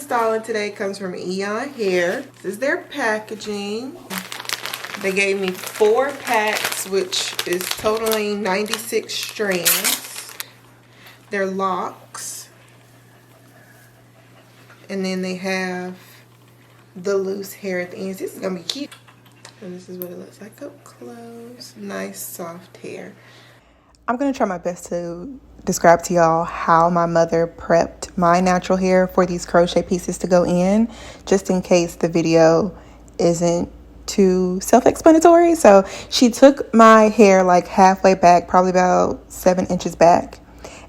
installing today comes from Eayon Hair. This is their packaging. They gave me 4 packs, which is totaling 96 strands. They're Locs. And then they have the loose hair at the ends. This is gonna be cute. And this is what it looks like up close. Nice soft hair. I'm gonna try my best to describe to y'all how my mother prepped my natural hair for these crochet pieces to go in, just in case the video isn't too self-explanatory. So she took my hair like halfway back, probably about 7 inches back,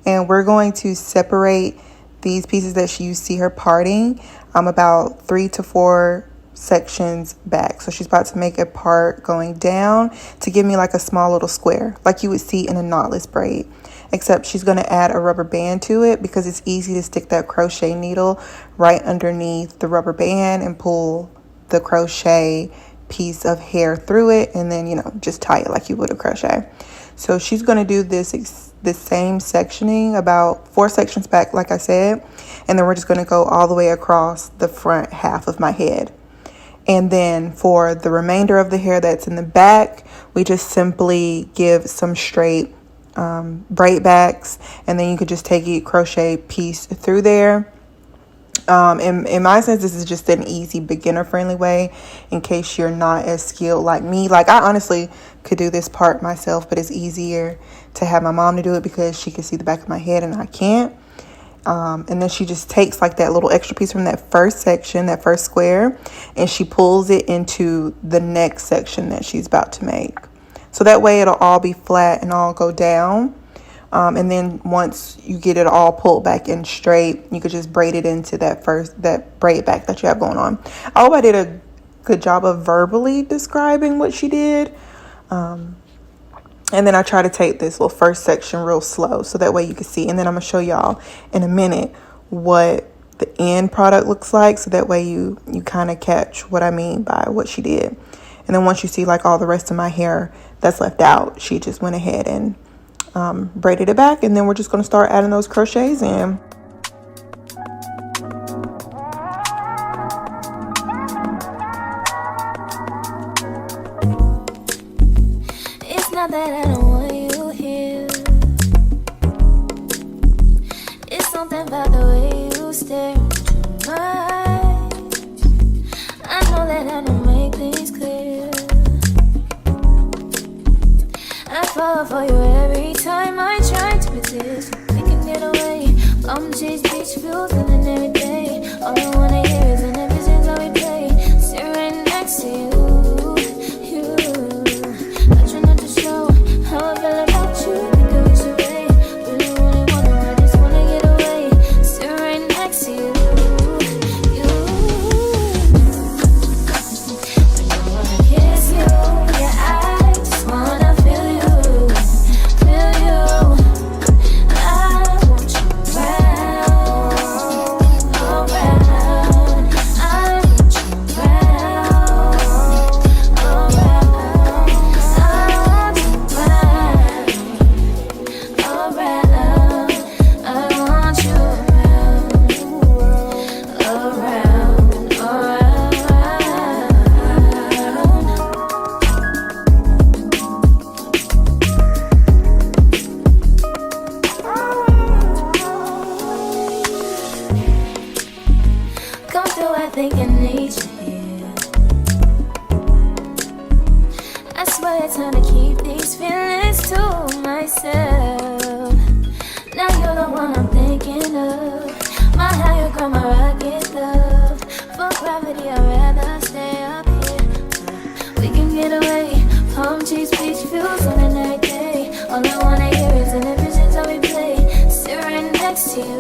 and we're going to separate these pieces that you see her parting about 3 to 4 sections back. So she's about to make a part going down to give me like a small little square like you would see in a knotless braid, except she's going to add a rubber band to it because it's easy to stick that crochet needle right underneath the rubber band and pull the crochet piece of hair through it, and then, you know, just tie it like you would a crochet. So she's going to do this same sectioning about 4 sections back, like I said, and then we're just going to go all the way across the front half of my head. And then for the remainder of the hair that's in the back, we just simply give some straight braid backs, and then you could just take a crochet piece through there. In my sense, this is just an easy beginner friendly way in case you're not as skilled like me. Like, I honestly could do this part myself, but it's easier to have my mom to do it because she can see the back of my head and I can't. And then she just takes like that little extra piece from that first section, that first square, and she pulls it into the next section that she's about to make. So that way it'll all be flat and all go down. And then once you get it all pulled back in straight, you could just braid it into that braid back that you have going on. I hope I did a good job of verbally describing what she did. And then I try to take this little first section real slow so that way you can see. And then I'm going to show y'all in a minute what the end product looks like, so that way you kind of catch what I mean by what she did. And then once you see like all the rest of my hair that's left out, she just went ahead and braided it back, and then we're just going to start adding those crochets in. It's not that I don't want you here. It's something about the way you stare into my eyes. I know that I don't make things clear. I fall for you every time I try to resist. We can get away from chase beach views and then every day. All I wanna hear is an episode that we play. Sit right next to you. I try not to show how I feel about you. Think I wish away. Really wanna, I just wanna get away. Sit right next to you. I don't wanna kiss you. Yeah, I just wanna feel you. I think I need you here. I swear it's time to keep these feelings to myself. Now you're the one I'm thinking of. My higher ground, my rocket love. For gravity, I'd rather stay up here. We can get away, palm trees, beach views on a night day. All I wanna hear is an visions how we play. Sit right next to you.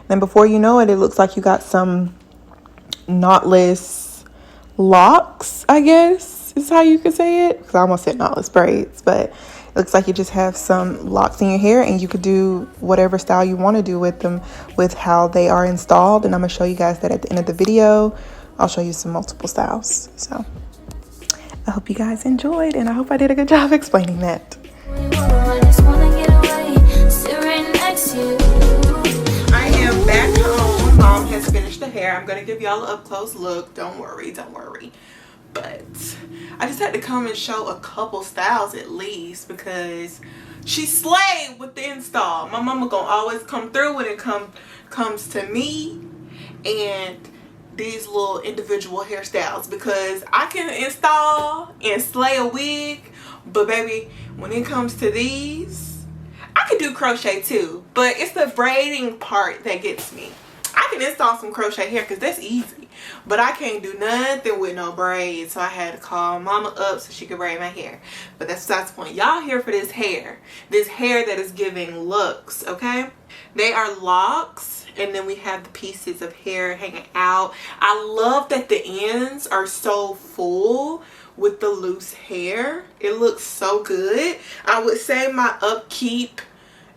And before you know it, it looks like you got some knotless locks, I guess is how you could say it. Because I almost said knotless braids, but it looks like you just have some locks in your hair, and you could do whatever style you want to do with them with how they are installed. And I'm going to show you guys that at the end of the video. I'll show you some multiple styles. So I hope you guys enjoyed, and I hope I did a good job explaining that. has finished the hair. I'm gonna give y'all an up close look. Don't worry, don't worry. But I just had to come and show a couple styles at least because she slayed with the install. My mama gonna always come through when it comes to me and these little individual hairstyles, because I can install and slay a wig, but baby, when it comes to these, I can do crochet too, but it's the braiding part that gets me. I can install some crochet hair because that's easy, but I can't do nothing with no braids, so I had to call mama up so she could braid my hair. But that's the point. Y'all here for this hair that is giving looks, okay? They are locks, and then we have the pieces of hair hanging out. I love that the ends are so full with the loose hair. It looks so good. I would say my upkeep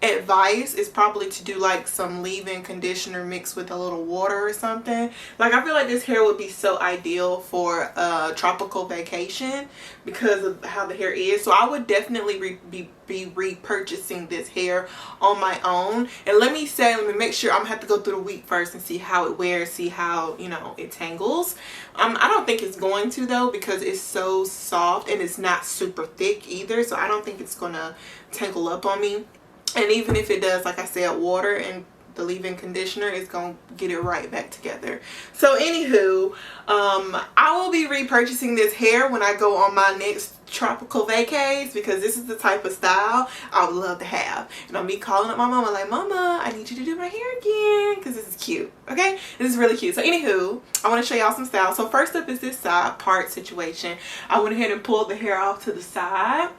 advice is probably to do like some leave-in conditioner mixed with a little water or something. Like, I feel like this hair would be so ideal for a tropical vacation because of how the hair is. So I would definitely be repurchasing this hair on my own. And let me make sure, I'm gonna have to go through the week first and see how it wears, see how, you know, it tangles. I don't think it's going to though, because it's so soft and it's not super thick either, so I don't think it's gonna tangle up on me. And even if it does, like I said, water and the leave-in conditioner is going to get it right back together. So anywho, I will be repurchasing this hair when I go on my next tropical vacays, because this is the type of style I would love to have. And I'll be calling up my mama like, Mama, I need you to do my hair again because this is cute. Okay, this is really cute. So anywho, I want to show y'all some styles. So first up is this side part situation. I went ahead and pulled the hair off to the side.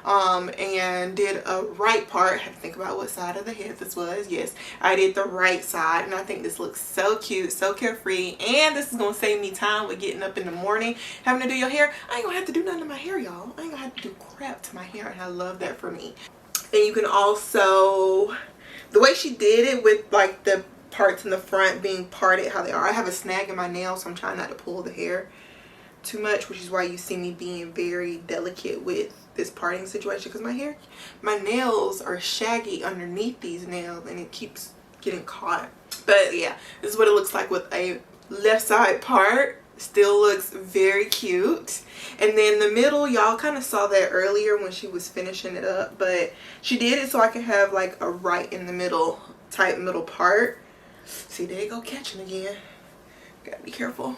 And did a right part. I had to think about what side of the head this was. Yes, I did the right side, and I think this looks so cute, so carefree, and this is gonna save me time with getting up in the morning having to do your hair. I ain't gonna have to do nothing to my hair, y'all. I ain't gonna have to do crap to my hair, and I love that for me. And you can also, the way she did it with like the parts in the front being parted how they are. I have a snag in my nail, so I'm trying not to pull the hair too much, which is why you see me being very delicate with this parting situation, because my nails are shaggy underneath these nails and it keeps getting caught. But yeah, this is what it looks like with a left side part. Still looks very cute. And then the middle, y'all kind of saw that earlier when she was finishing it up, but she did it so I can have like a right in the middle type middle part. See, there you go, catching again. Gotta be careful.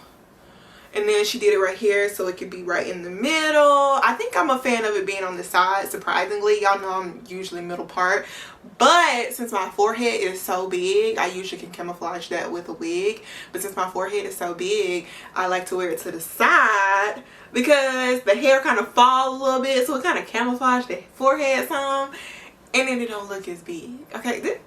And then she did it right here so it could be right in the middle. I think I'm a fan of it being on the side, surprisingly. Y'all know I'm usually middle part. But since my forehead is so big, I usually can camouflage that with a wig. But since my forehead is so big, I like to wear it to the side because the hair kind of falls a little bit. So it kind of camouflages the forehead some. And then it don't look as big. Okay, this is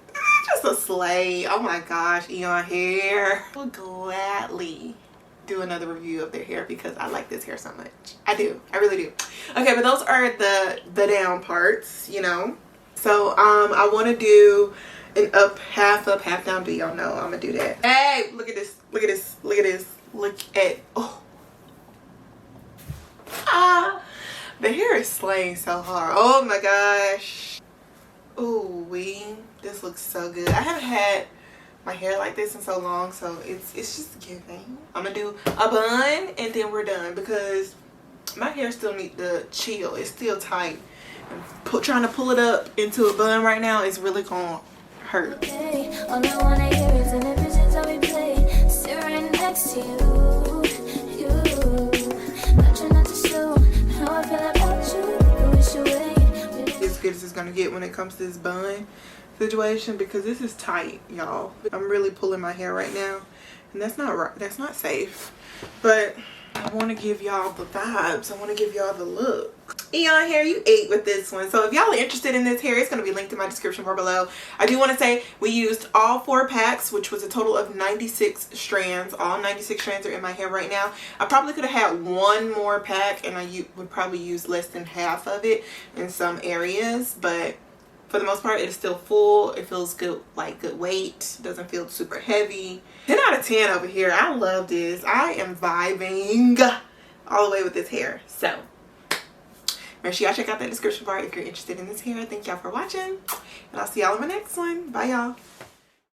just a slay. Oh my gosh, Eayon Hair. I would gladly do another review of their hair because I like this hair so much. I do, I really do. Okay, but those are the down parts, you know. So I want to do an half down. Do y'all know I'm gonna do that? Hey, look at this, look at this, look at this, look at, oh, the hair is slaying so hard. Oh my gosh. Ooh wee, this looks so good. I haven't had my hair like this in so long, so it's just giving. I'm gonna do a bun and then we're done because my hair still needs to chill. It's still tight. Trying to pull it up into a bun right now is really gonna hurt. As good as it's gonna get when it comes to this bun situation, because this is tight, y'all. I'm really pulling my hair right now, and that's not right. That's not safe. But I want to give y'all the vibes. I want to give y'all the look. Eayon Hair, you ate with this one. So if y'all are interested in this hair, it's going to be linked in my description bar below. I do want to say we used all 4 packs, which was a total of 96 strands. All 96 strands are in my hair right now. I probably could have had one more pack, and I would probably use less than half of it in some areas, but for the most part, it is still full. It feels good, like good weight. Doesn't feel super heavy. 10 out of 10 over here. I love this. I am vibing all the way with this hair. So make sure y'all check out that description bar if you're interested in this hair. Thank y'all for watching, and I'll see y'all in my next one. Bye, y'all.